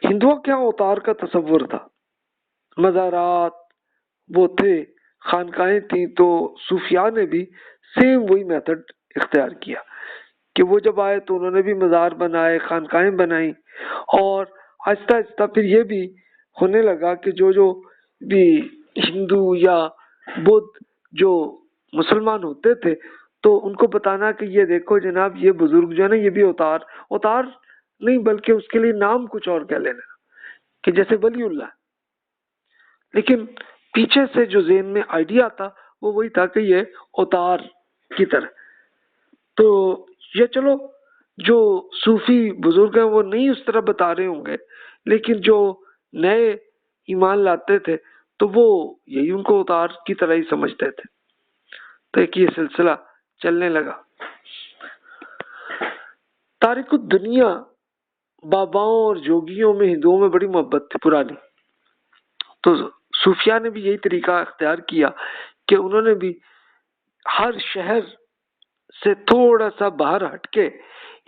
ہندوؤں کے یہاں اوتار کا تصور تھا، مزارات وہ تھے، خانقاہیں تھیں، تو صوفیاء نے بھی سیم وہی میتھڈ اختیار کیا کہ وہ جب آئے تو انہوں نے بھی مزار بنائے، خانقاہیں بنائیں، اور آہستہ آہستہ پھر یہ بھی ہونے لگا کہ جو بھی ہندو یا بدھ جو مسلمان ہوتے تھے تو ان کو بتانا کہ یہ دیکھو جناب یہ بزرگ جو ہے نا یہ بھی اوتار نہیں بلکہ اس کے لیے نام کچھ اور کہہ لینا کہ جیسے ولی اللہ، لیکن پیچھے سے جو ذہن میں آئیڈیا تھا وہ وہی تھا کہ یہ اوتار کی طرح. تو یہ چلو جو صوفی بزرگ ہیں وہ نہیں اس طرح بتا رہے ہوں گے، لیکن جو نئے ایمان لاتے تھے تو وہ یہی ان کو اوتار کی طرح ہی سمجھتے تھے. تو ایک یہ سلسلہ چلنے لگا. تاریخ الدنیا باباؤں اور جوگیوں میں ہندوؤں میں بڑی محبت تھی پرانی، تو صوفیاء نے بھی یہی طریقہ اختیار کیا کہ انہوں نے بھی ہر شہر سے تھوڑا سا باہر ہٹ کے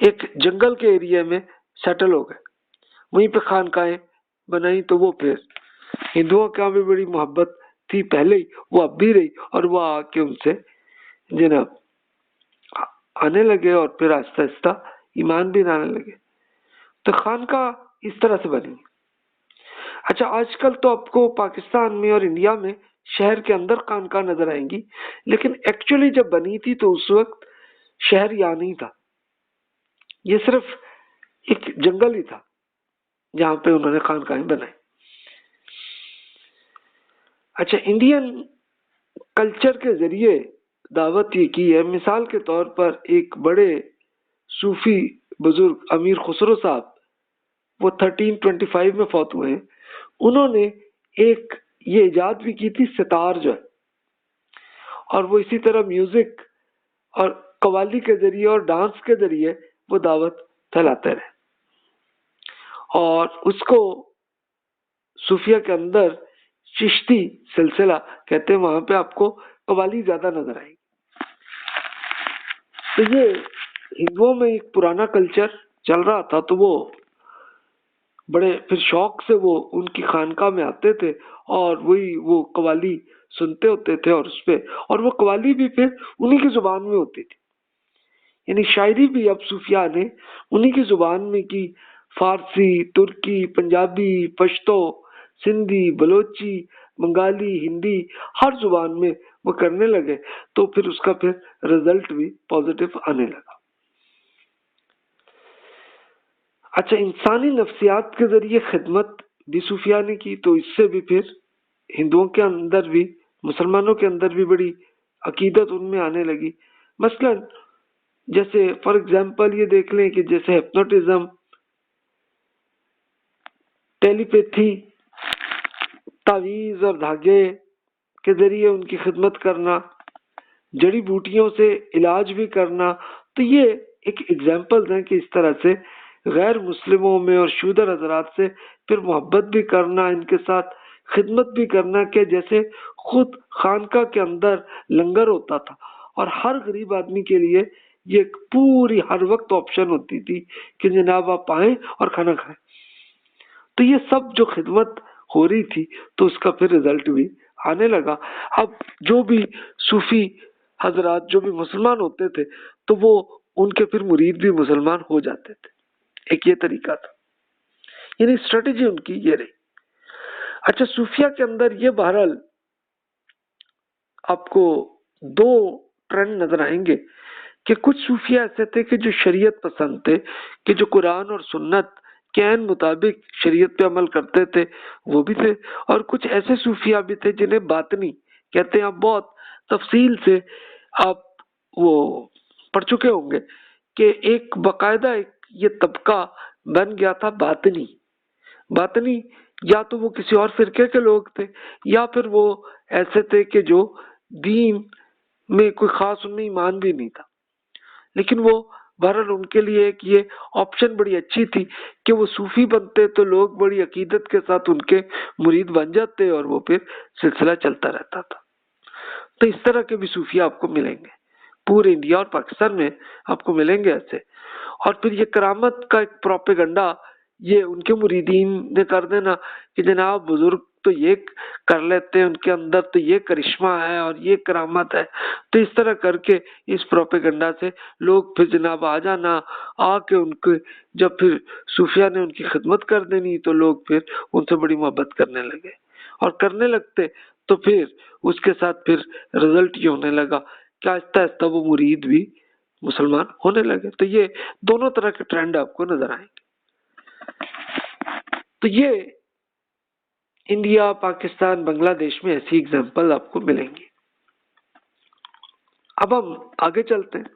ایک جنگل کے ایریا میں سیٹل ہو گئے، وہیں پہ خانقاہیں بنائی. تو وہ پھر ہندوؤں کا بھی بڑی محبت تھی پہلے ہی، وہ اب بھی رہی، اور وہ آ کے ان سے جناب آنے لگے اور پھر آہستہ آہستہ ایمان بھی لانے لگے. تو خانقاہ اس طرح سے بنی. اچھا آج کل تو آپ کو پاکستان میں اور انڈیا میں شہر کے اندر خانقاہ نظر آئیں گی، لیکن ایکچولی جب بنی تھی تو اس وقت شہر یہاں نہیں تھا، یہ صرف ایک جنگل ہی تھا جہاں پہ انہوں نے خانقاہیں بنائی. اچھا انڈین کلچر کے ذریعے دعوت یہ کی ہے. مثال کے طور پر ایک بڑے صوفی بزرگ امیر خسرو صاحب، وہ 1325 میں فوت ہوئے ہیں، انہوں نے ایک یہ ایجاد بھی کی تھی ستار جو ہے، اور وہ اسی طرح میوزک اور قوالی کے ذریعے اور ڈانس کے ذریعے وہ دعوت پھیلاتے رہے. اور اس کو صوفیہ کے اندر چشتی سلسلہ کہتے ہیں، وہاں پہ آپ کو قوالی زیادہ نظر آئے گی. تو یہ ہندوؤں میں ایک پرانا کلچر چل رہا تھا، تو وہ بڑے پھر شوق سے وہ ان کی خانقاہ میں آتے تھے اور وہی وہ قوالی سنتے ہوتے تھے، اور اس پہ اور وہ قوالی بھی پھر انہی کی زبان میں ہوتی تھی، یعنی شاعری بھی اب صوفیاء نے انہی کی زبان میں کی. فارسی، ترکی، پنجابی، پشتو، سندھی، بلوچی، بنگالی، ہندی، ہر زبان میں وہ کرنے لگے، تو پھر اس کا پھر رزلٹ بھی پازیٹیو آنے لگا. اچھا انسانی نفسیات کے ذریعے خدمت بھی صوفیاء نے کی، تو اس سے بھی پھر ہندوؤں کے اندر بھی مسلمانوں کے اندر بھی بڑی عقیدت ان میں آنے لگی. مثلا جیسے فار ایگزامپل یہ دیکھ لیں کہ جیسے ہپنوٹزم، ٹیلی پیتھی، تعویذ اور دھاگے کے ذریعے ان کی خدمت کرنا، جڑی بوٹیوں سے علاج بھی کرنا، تو یہ ایک ایگزامپلز ہیں کہ اس طرح سے غیر مسلموں میں اور شودر حضرات سے پھر محبت بھی کرنا، ان کے ساتھ خدمت بھی کرنا، کہ جیسے خود خانقاہ کے اندر لنگر ہوتا تھا اور ہر غریب آدمی کے لیے یہ ایک پوری ہر وقت آپشن ہوتی تھی کہ جناب آپ آئیں اور کھانا کھائیں. تو یہ سب جو خدمت ہو رہی تھی تو اس کا پھر رزلٹ بھی آنے لگا. اب جو بھی صوفی حضرات جو بھی مسلمان ہوتے تھے تو وہ ان کے پھر مرید بھی مسلمان ہو جاتے تھے. ایک یہ طریقہ تھا، یعنی اسٹریٹجی ان کی یہ رہی. اچھا صوفیہ کے اندر یہ بہرحال آپ کو دو ٹرینڈ نظر آئیں گے کہ کچھ صوفیہ ایسے تھے کہ جو شریعت پسند تھے، کہ جو قرآن اور سنت کے عین مطابق شریعت پہ عمل کرتے تھے وہ بھی تھے، اور کچھ ایسے صوفیہ بھی تھے جنہیں باطنی کہتے ہیں. آپ بہت تفصیل سے آپ وہ پڑھ چکے ہوں گے کہ ایک باقاعدہ ایک یہ طبقہ بن گیا تھا باطنی یا تو وہ کسی اور فرقے کے لوگ تھے یا پھر وہ ایسے تھے کہ جو دین میں کوئی خاص ان میں ایمان بھی نہیں تھا، لیکن وہ بہرحال ان کے لیے ایک یہ آپشن بڑی اچھی تھی کہ وہ صوفی بنتے تو لوگ بڑی عقیدت کے ساتھ ان کے مرید بن جاتے اور وہ پھر سلسلہ چلتا رہتا تھا. تو اس طرح کے بھی صوفیہ آپ کو ملیں گے پورے انڈیا اور پاکستان میں، آپ کو ملیں گے ایسے. اور پھر یہ کرامت کا ایک پروپیگنڈا یہ ان کے مریدین نے کر دینا کہ جناب بزرگ تو یہ کر لیتے ہیں، ان کے اندر تو یہ کرشمہ ہے اور یہ کرامت ہے، تو اس طرح کر کے اس پروپیگنڈا سے لوگ پھر جناب آ جانا، آ کے ان کے جب پھر صوفیہ نے ان کی خدمت کر دینی تو لوگ پھر ان سے بڑی محبت کرنے لگے، اور کرنے لگتے تو پھر اس کے ساتھ پھر رزلٹ یہ ہونے لگا کہ آہستہ آہستہ وہ مرید بھی مسلمان ہونے لگے۔ تو یہ دونوں طرح کے ٹرینڈ آپ کو نظر آئیں گے۔ تو یہ انڈیا، پاکستان، بنگلہ دیش میں ایسی اگزامپل آپ کو ملیں گی۔ اب ہم آگے چلتے ہیں۔